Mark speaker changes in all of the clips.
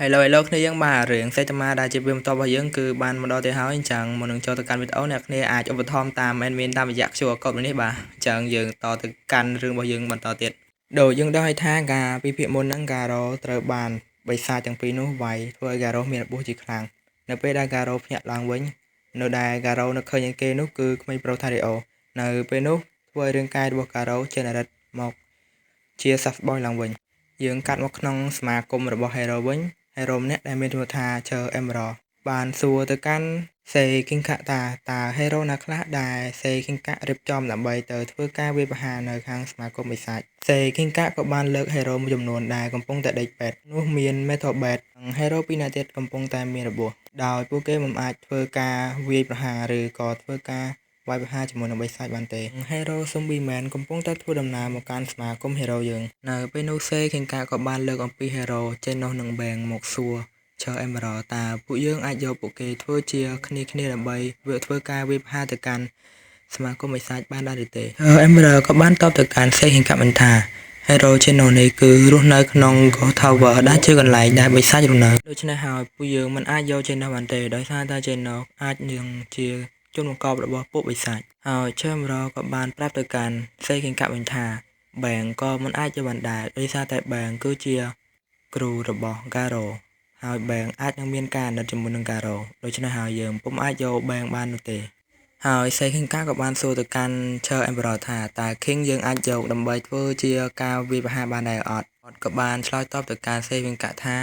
Speaker 1: Hello hello គ្នាយើងបាទរឿងសេតមាដែលជាវាបន្តរបស់យើងគឺបានមកដល់ទៅហើយអញ្ចឹងមុននឹងចូលទៅកាន់វីដេអូអ្នកគ្នាអាចឧបត្ថម្ភតាម admin តាមរយៈ QR code នេះបាទអញ្ចឹងយើងតទៅកាន់រឿងរបស់យើងបន្តទៀតដូចយើងដឹងឲ្យថាការពីភាគមុនហ្នឹងការ៉ូត្រូវបានបិសាចទាំងពីរនោះវាយធ្វើឲ្យការ៉ូមានរបួសជាខ្លាំងនៅពេលដែលការ៉ូភ្ញាក់ឡើងវិញនៅដែលការ៉ូនៅឃើញឯគេនោះគឺក្មេងប្រុសថារីអូនៅពេលនោះធ្វើឲ្យរាងកាយរបស់ការ៉ូចេញរិតមកជាសះស្បើយឡើងវិញយើងកាត់មកក្នុងសមាគមរបស់ Hero វិញHero ម្នាក់ដែលមានឈ្មោះថា Chur Emerald បានសួរទៅកាន់សេគីងកាតើ Hero ណាខ្លះដែលសេគីងការៀបចំដើម្បីទៅធ្វើការវាយប្រហារនៅខាងសមាគមបិសាចសេគីងកាក៏បានលើក Hero មួយចំនួនដែលកំពុងតែដេកពេទ្យនោះមាន Metal Bat និង Hero ពីរនាក់ទៀតកំពុងតែមានរបួសដោយពួកគេមិនអាចធ្វើការវាយប្រហារឬក៏ធ្វើការវាយប្រហារជាមួយនឹងបិសាចបានទេ Hero Zombie Man កំពុងតែធ្វើដំណើរមកកាន់សមាគម Hero យើងនៅពេលនោះសេខេងកាក៏បានលើកអំពី Hero ចេញនោះនឹងបែងមកសួរ Chur Emerald តើពួកយើងអាចយកពួកគេធ្វើជាគ្នាដើម្បីវាធ្វើការវាយប្រហារទៅកាន់សមាគមបិសាចបានដែរឬទេ Emerald ក៏បានតបទៅកាន់សេខេងកាមិនថា Hero Channel នេះគឺរស់នៅក្នុង Ghost Tower ដែលជាកន្លែងដែលបិសាចរស់នៅដូច្នេះហើយពួកយើងមិនអាចយក Channel បានទេដោយសារតែ Channel អាចនឹងជាជនបង្កប់របស់ពួកបិសាចហើយ Chur Emerald ក៏បានប្រាប់ទៅកាន់សេខេងកាវិញថាបែងក៏មិនអាចយកបានដែរដោយសារតែបែងគឺជាគ្រូរបស់ Garo ហើយបែងអាចនឹងមានការអាណិតជាមួយនឹង Garo ដូច្នេះហើយយើងពុំអាចយកបែងបាននោះទេហើយសេខេងកាក៏បានសួរទៅកាន់ Chur Emerald ថាតើ King យើងអាចយកដើម្បីធ្វើជាការវាយប្រហារបានដែរអត់គាត់ក៏បានឆ្លើយតបទៅកាន់សេខេងកាថា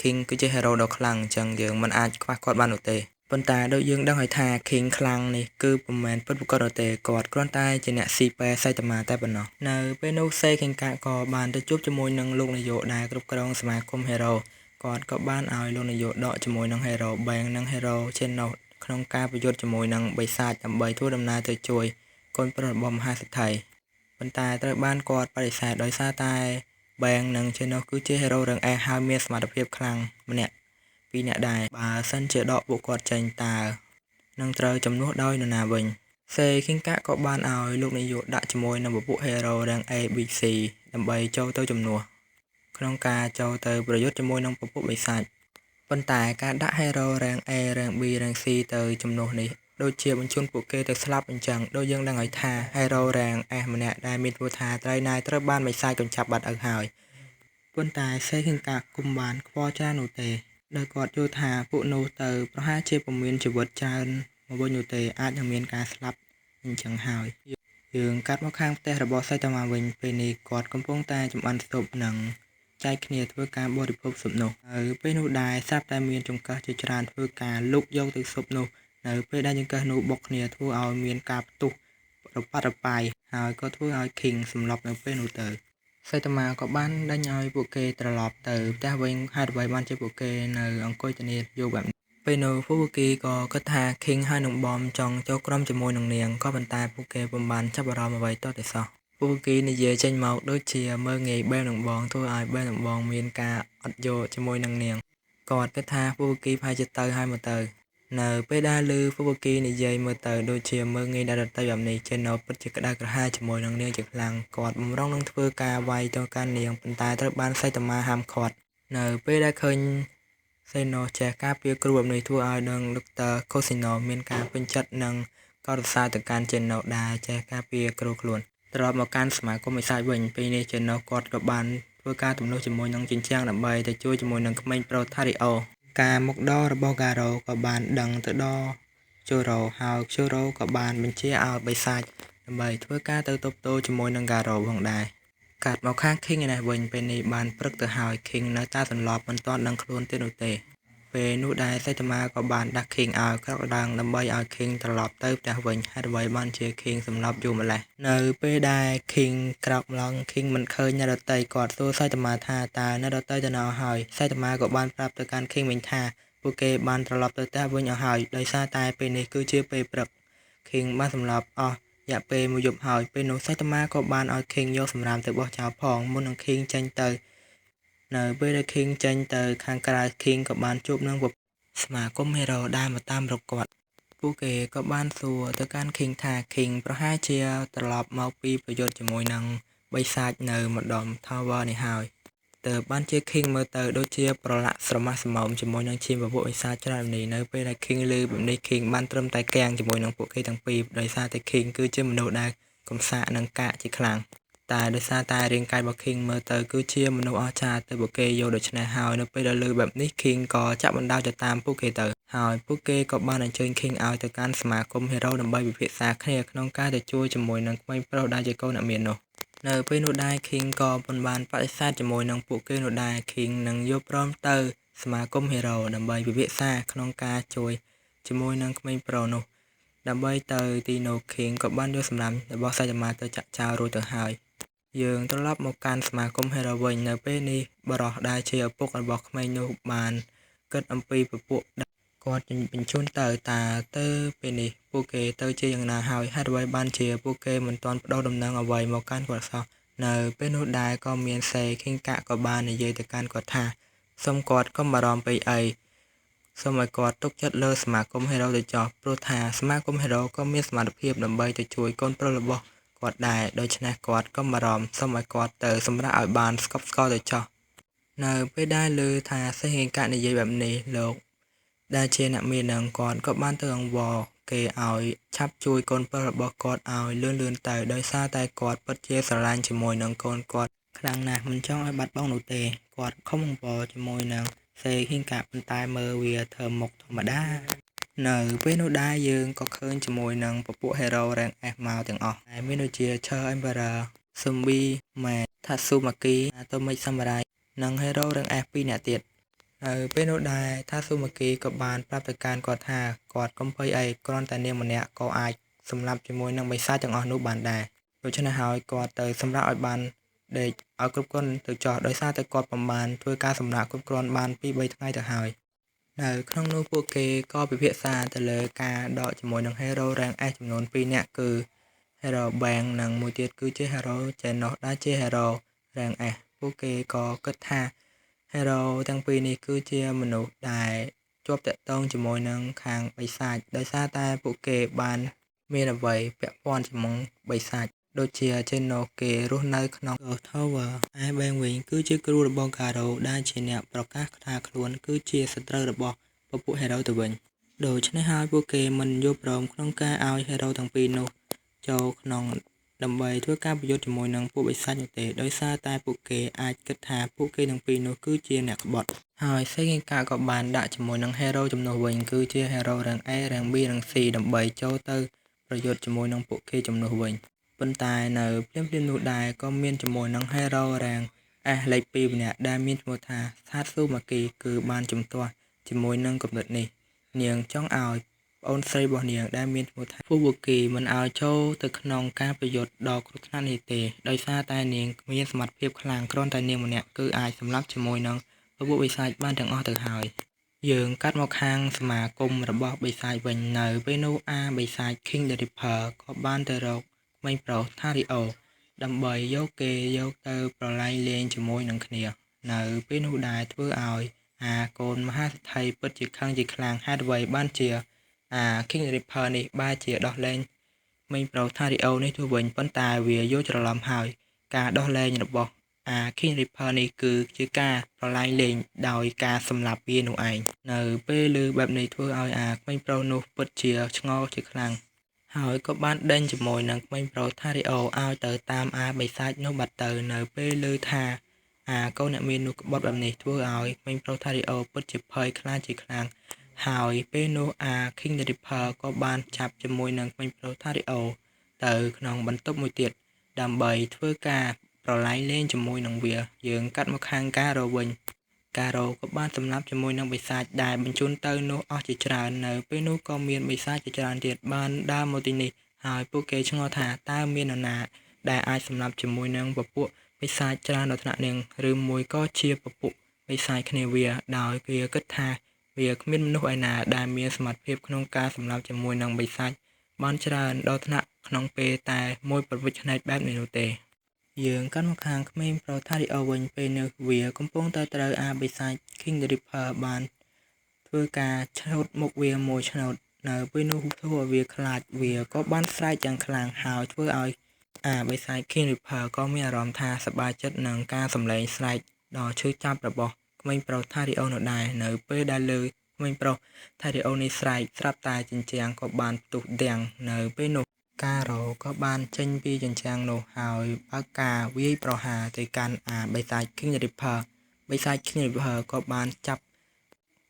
Speaker 1: King គឺជា hero ដ៏ខ្លាំងអញ្ចឹងយើងមិនអាចខ្វះគាត់បាននោះទេប៉ុន្តែដូចយើងដឹងហើយថា King ខ្លាំងនេះគឺពុំមែនពិតប្រាកដនោះទេគាត់គ្រាន់តែជាអ្នកស៊ីប៉ែសៃតាម៉ាតែប៉ុណ្ណោះនៅពេលនោះសេខេងកាក៏បានទៅជួបជាមួយនឹងលោកនាយកដែលគ្រប់គ្រងសមាគម Hero គាត់ក៏បានឲ្យលោកនាយកដកជាមួយនឹង Hero Bang និង Hero Channel ក្នុងការប្រយុទ្ធជាមួយនឹងបិសាចដើម្បីធ្វើដំណើរទៅជួយកូនប្រុសរបស់មហាសេដ្ឋីប៉ុន្តែត្រូវបានគាត់បដិសេធដោយសារតែ Bang និង Channel គឺជា Hero រឹងអែហើយមានសមត្ថភាពខ្លាំងម្នាក់ពីរនាក់ដែរបើសិនជាដកពួកគាត់ចេញតើនឹងត្រូវជំនួសដោយនរណាវិញសេខេងកាក៏បានឲ្យលោកនាយកដាក់ជាមួយនឹងពពួក Hero រាង ABC ដើម្បីចូលទៅជំនួសក្នុងការចូលទៅប្រយុទ្ធជាមួយនឹងពពួកបិសាចប៉ុន្តែការដាក់ Hero រាង A រាង B រាង C ទៅជំនួសនេះដូចជាបញ្ជូនពួកគេទៅស្លាប់អញ្ចឹងដូចយើងដឹងហើយថា Hero រាង S ម្នាក់ដែលមានឈ្មោះថាត្រីណៃត្រូវបានបិសាចកញ្ចាប់បាត់ទៅហើយប៉ុន្តែសេខេងកាគុំបានខ្វល់ច្រើននោះទេដោយគាត់យល់ថាពួកនោះទៅប្រហែលជាពុំមានជីវិតច្រើនមកវិញនោះទេអាចនឹងមានការស្លាប់អញ្ចឹងហើយយើងកាត់មកខាងផ្ទះរបស់សៃតាម៉ាវិញពេលនេះគាត់កំពុងតែចម្អិនស៊ុបនិងចែកគ្នាធ្វើការបរិភោគស៊ុបនោះហើយពេលនោះដែរស្រាប់តែមានចង្កឹះជាច្រើនធ្វើការលុកយកទៅស៊ុបនោះនៅពេលដែលចង្កឹះនោះបុកគ្នាធ្វើឲ្យមានការផ្ទុះរប៉ាត់រប៉ាយហើយក៏ធ្វើឲ្យ King សម្លាប់នៅពេលនោះទៅសៃតាម៉ាក៏បានដេញឲ្យពួកគេត្រឡប់ទៅផ្ទះវិញហេតុអ្វីបានជាពួកគេនៅអង្គុយធានាយកបែបនេះពេលនោះពួកគេក៏គិតថា King ហើយនឹងបំចង់ចូលក្រុមជាមួយនឹងនាងក៏ប៉ុន្តែពួកគេពុំបានចាប់អារម្មណ៍អ្វីតទៅសោះពួកគេនិយាយចេញមកដូចជាមើលងាយបែបនឹងបងធ្វើឲ្យបែបនឹងបងមានការអត់យកជាមួយនឹងនាងគាត់គិតថាពួកគេប្រហែលជាទៅហើយមកទៅនៅពេលដែលឮពួកគេនិយាយមើលទៅដូចជាមើលងាយដល់ទៅបែបនេះចេណូពិតជាក្តៅក្រហាយជាមួយនឹងនាងជាខ្លាំងគាត់បំរុងនឹងធ្វើការវាយទៅកាន់នាងប៉ុន្តែត្រូវបានសៃតាម៉ាហាមឃាត់នៅពេលដែលឃើញសេណូចេះការពារគ្រូបែបនេះធ្វើឲ្យនឹងដុកទ័រកូស៊ីណូមានការពេញចិត្តនិងក៏រសារទៅកាន់ចេណូដែលចេះការពារគ្រូខ្លួនត្រឡប់មកកាន់សមាគមបិសាចវិញពេលនេះចេណូគាត់ក៏បានធ្វើការទំនួលជាមួយនឹងជញ្ជាំងដើម្បីទៅជួយជាមួយនឹងក្មេងប្រុសថារីអូការមកដល់របស់ Garo ក៏បានដឹងទៅដល់ Choro ហើយ Choro ក៏បានបញ្ជាឲ្យបិសាចដើម្បីធ្វើការទៅទប់ទល់ជាមួយនឹង Garo ផងដែរកាត់មកខាង King ឯនេះវិញពេលនេះបានព្រឹកទៅហើយ King នៅតែសន្លប់មិនទាន់ដឹងខ្លួនទៀតនោះទេពេលនោះដែរសៃតាម៉ាក៏បានដាក់ King ឲ្យក្រោកឡើងដើម្បីឲ្យ King ត្រឡប់ទៅផ្ទះវិញហេតុអ្វីបានជា King សម្លាប់យូរម្លេះនៅពេលដែល King ក្រោកឡើង King មិនឃើញអ្នកដទៃគាត់សួរសៃតាម៉ាថាតើអ្នកដទៃទៅណាហើយសៃតាម៉ាក៏បានប្រាប់ទៅកាន់ King វិញថាពួកគេបានត្រឡប់ទៅផ្ទះវិញអស់ហើយដោយសារតែពេលនេះគឺជាពេលព្រឹក King បានសម្លាប់អស់រយៈពេលមួយយប់ហើយពេលនោះសៃតាម៉ាក៏បានឲ្យ King យកសម្រាមទៅបោះចោលផងមុននឹង King ចេញទៅនៅពេលដែល King ចេញទៅខាងក្រៅ King ក៏បានជួបនឹងសមាគម Hero ដែលមកតាមរកគាត់ពួកគេក៏បានសួរទៅកាន់ King ថា King ប្រហែលជាត្រឡប់មកពីប្រយុទ្ធជាមួយនឹងបិសាចនៅម្ដុំ Tower នេះហើយ ទើបបានជា King មើលទៅដូចជាប្រឡាក់ស្រម៉ាស់ស្រមោមជាមួយនឹងឈាមពពួកបិសាចច្រើននេះនៅពេលដែល King ឮបែបនេះ King បានត្រឹមតែគាំងជាមួយនឹងពួកគេទាំងពីរដោយសារតែ King គឺជាមនុស្សដែលកំសាកនិងកាកជាខ្លាំងតែដោយសារតែរាងកាយរបស់ King មើលទៅគឺជាមនុស្សអស្ចារ្យទៅពួកគេយកដូច្នេះហើយនៅពេលដែលឮបែបនេះ King ក៏ចាក់បណ្ដោតទៅតាមពួកគេទៅហើយពួកគេក៏បានអញ្ជើញ King ឲ្យទៅកាន់សមាគម Hero ដើម្បីពិភាក្សាគ្នាក្នុងការទៅជួយជាមួយនឹងក្មេងប្រុសដែលជាកូនអ្នកមាននោះនៅពេលនោះដែរ King ក៏មិនបានបដិសេធជាមួយនឹងពួកគេនោះដែរ King នឹងយកព្រមទៅសមាគម Hero ដើម្បីពិភាក្សាក្នុងការជួយជាមួយនឹងក្មេងប្រុសនោះដើម្បីទៅទីនោះ King ក៏បានយកសម្រាប់របស់សាច់ម៉ាទៅចាក់ចោលរួចទៅហើយយើងត្រឡប់មកកាន់សមាគម Hero វិញនៅពេលនេះបរិសដែលជាឪពុករបស់ក្មេងនោះបានគិតអំពីពពួកគាត់បញ្ជូនទៅទៅពេលនេះពួកគេទៅជាយ៉ាងណាហើយហេតុអ្វីបានជាពួកគេមិនទាន់បដូរដំណឹងអ្វីមកកាន់គាត់សោះនៅពេលនោះដែរក៏មានសេខេងកាក់ក៏បាននិយាយទៅកាន់គាត់ថាសូមគាត់កុំបារម្ភពេកអីសូមឲ្យគាត់ទុកចិត្តលើសមាគម Hero ទៅចោះព្រោះថាសមាគម Hero ក៏មានសមត្ថភាពដើម្បីទៅជួយកូនប្រុសរបស់គាត់ដែរដូច្នេះគាត់កុំបារម្ភសូមឲ្យគាត់ទៅសម្រាប់ឲ្យបានស្កប់ស្កល់ទៅចោះនៅពេលដែលឮថាសេខេងកាក់និយាយបែបនេះលោកដែលជាអ្នកមាននឹងគាត់ក៏បានទៅអង្វរគេឲ្យឆាប់ជួយកូនប្រុសរបស់គាត់ឲ្យលឿនទៅដោយសារតែគាត់ពិតជាស្រឡាញ់ជាមួយនឹងកូនគាត់ខ្លាំងណាស់មិនចង់ឲ្យបាត់បង់នោះទេគាត់ខំអង្វរជាមួយនឹងសេហ៊ីងកាប៉ុន្តែមើលវាធ្វើមុខធម្មតានៅពេលនោះដែរយើងក៏ឃើញជាមួយនឹងពពួក Hero Rank S មកទាំងអស់ហើយមានដូចជា Chur Emperor Zombie Man Tatsumaki Atomic Samurai និង Hero Rank S 2 នាក់ទៀតនៅពេលនោះដែរថាស៊ូម៉ាគីក៏បានប្រាប់ទៅកាន់គាត់ថាគាត់កុំភ័យអីគ្រាន់តែនាងម្នាក់ក៏អាចសម្លាប់ជាមួយនឹងបិសាចទាំងអស់នោះបានដែរដូច្នេះហើយគាត់ទៅសម្រាប់ឲ្យបានដេកឲ្យគ្រប់គ្រាន់ទៅចោះដោយសារតែគាត់មិនបានធ្វើការសម្រាប់គ្រប់គ្រាន់បាន2-3ថ្ងៃទៅហើយនៅក្នុងនោះពួកគេក៏ពិភាក្សាទៅលើការដកជាមួយនឹង Hero Rank S ចំនួន2នាក់គឺ Hero Bang និងមួយទៀតគឺជា Hero Genos ដែលជា Hero Rank S ពួកគេក៏គិតថាHero ទាំងពីរនេះគឺជាមនុស្សដែលជាប់តាក់ទងជាមួយនឹងខាងបិសាចដោយសារតែពួកគេបានមានអ្វីពាក់ព័ន្ធជាមួយបិសាចដូចជា Genos គេរស់នៅក្នុង Tower ឯ Bang វិញគឺជាគ្រូរបស់ Garo ដែលជាអ្នកប្រកាសថាខ្លួនគឺជាសត្រូវរបស់ពពួក Hero ទៅវិញដូច្នេះហើយពួកគេមិនយល់ព្រមក្នុងការឲ្យ Hero ទាំងពីរនោះចូលក្នុងដើម្បីធ្វើការប្រយុទ្ធជាមួយនឹងពួកបិសាចនោះទេដោយសារតែពួកគេអាចគិតថាពួកគេទាំងពីរនោះគឺជាអ្នកក្បត់ហើយសេងកាក៏បានដាក់ជាមួយនឹង Hero ចំនួនវិញគឺជា Hero Rank A Rank B Rank C ដើម្បីចូលទៅប្រយុទ្ធជាមួយនឹងពួកគេចំនួនវិញប៉ុន្តែនៅភ្លាមៗនោះដែរក៏មានជាមួយនឹង Hero Rank S លេខ2ម្នាក់ដែលមានឈ្មោះថា Tatsumaki គឺបានជំទាស់ជាមួយនឹងកំណត់នេះនាងចង់ឲ្យប្អូនស្រីរបស់នាងដែលមានឈ្មោះថា Fubuki មិនឲ្យចូលទៅក្នុងការប្រយុទ្ធដ៏គ្រោះថ្នាក់នេះទេដោយសារតែនាងមានសមត្ថភាពខ្លាំងគ្រាន់តែនាងម្នាក់គឺអាចសម្លាប់ជាមួយនឹងពពួកបិសាចបានទាំងអស់ទៅហើយយើងកាត់មកខាងសមាគមរបស់បិសាចវិញនៅពេលនោះបិសាច King the Ripper ក៏បានទៅរកក្មេងប្រុស Thario ដើម្បីយកគេយកទៅប្រឡែងលេងជាមួយនឹងគ្នានៅពេលនោះដែរធ្វើឲ្យកូនមហាសេដ្ឋីពិតជាខឹងជាខ្លាំងហេតុអ្វីបានជាKing Ripper នេះបែរជាដោះលែងក្មេងប្រុស Thario នេះទៅវិញប៉ុន្តែវាយល់ច្រឡំហើយការដោះលែងរបស់King Ripper នេះគឺជាការប្រឡែងលេងដោយការសម្លាប់វានោះឯងនៅពេលឮបែបនេះធ្វើឲ្យក្មេងប្រុសនោះពិតជាឆ្ងល់ជាខ្លាំងហើយក៏បានដេញជាមួយនឹងក្មេងប្រុស Thario ឲ្យទៅតាមបិសាចនោះបាត់ទៅនៅពេលឮថាកូនអ្នកមាននោះក្បត់បែបនេះធ្វើឲ្យក្មេងប្រុស Thario ពិតជាភ័យខ្លាចជាខ្លាំងហើយពេលនោះKing the Ripper ក៏បានចាប់ជាមួយនឹងក្មេងប្រុស Thario ទៅក្នុងបន្ទប់មួយទៀតដើម្បីធ្វើការប្រឡែងលេងជាមួយនឹងវាយើងកាត់មកខាងការ៉ូវិញការ៉ូក៏បានសម្លាប់ជាមួយនឹងបិសាចដែលបញ្ជូនទៅនោះអស់ជាច្រើននៅពេលនោះក៏មានបិសាចជាច្រើនទៀតបានដើរមកទីនេះហើយពួកគេឆ្ងល់ថាតើមាននរណាដែលអាចសម្លាប់ជាមួយនឹងពពួកបិសាចច្រើនដល់ថ្នាក់នឹងឬមួយក៏ជាពពួកបិសាចគ្នាវាដោយគេគិតថាវាគ្មានមនុស្សឯណាដែលមានសមត្ថភាពក្នុងការសម្លាប់ជាមួយនឹងបិសាចបានច្រើនដល់ថ្នាក់ក្នុងពេលតែមួយប្រវិចឆ្នៃបែបនេះនោះទេយើងកាន់មកខាងក្មេងប្រុស Thario វិញពេលនេះវាកំពុងតែត្រូវបិសាច King the Ripper បានធ្វើការឆោតមុខវាមួយឆ្នោតនៅពេលនោះធ្វើឲ្យវាខ្លាចវាក៏បានស្រែកយ៉ាងខ្លាំងហើយធ្វើឲ្យបិសាច King Ripper ក៏មានអារម្មណ៍ថាសប្បាយចិត្តនឹងការសម្លេងស្រែក ដល់ឈឺចាប់របស់ក្មេងប្រុសថារីអូនៅដែរនៅពេលដែលលើក្មេងប្រុសថារីអូនេះស្រែកស្រាប់តែជញ្ជាំងក៏បានផ្ទុះទាំងនៅពេលនោះការ៉ូក៏បានចេញពីជញ្ជាំងនោះហើយបើកការវាយប្រហារទៅកាន់បិសាច King Ripper បិសាច King Ripper ក៏បានចាប់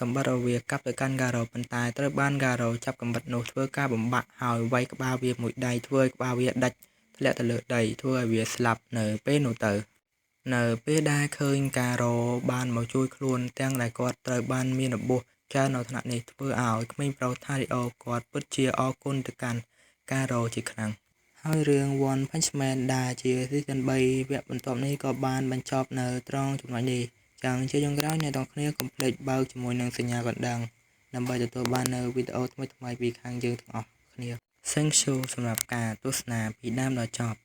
Speaker 1: កាំបិតរបស់វាកាប់ទៅកាន់ការ៉ូប៉ុន្តែត្រូវបានការ៉ូចាប់កាំបិតនោះធ្វើការបំបាក់ហើយវាយក្បាលវាមួយដៃធ្វើឲ្យក្បាលវាដាច់ធ្លាក់ទៅលើដីធ្វើឲ្យវាស្លាប់នៅពេលនោះទៅនៅពេលដែលឃើញការ៉ូបានមកជួយខ្លួនទាំងដែលគាត់ត្រូវបានមានរបួសច្រើននៅថ្នាក់នេះធ្វើឲ្យក្មេងប្រុសថារីអូគាត់ពិតជាអរគុណទៅកាន់ការ៉ូជាខ្លាំងហើយរឿង One Punch Man ដែលជា Season 3 វគ្គបន្ទាប់នេះក៏បានបញ្ចប់នៅត្រង់ចំណុចនេះចឹងជាចុងក្រោយអ្នកទាំងគ្នាកុំភ្លេចបើកជាមួយនឹងសញ្ញាកណ្ដឹងដើម្បីទទួលបាននៅវីដេអូថ្មីៗពីខាងយើងទាំងអស់គ្នា Thank you សម្រាប់ការទស្សនាពីដើមដល់ចប់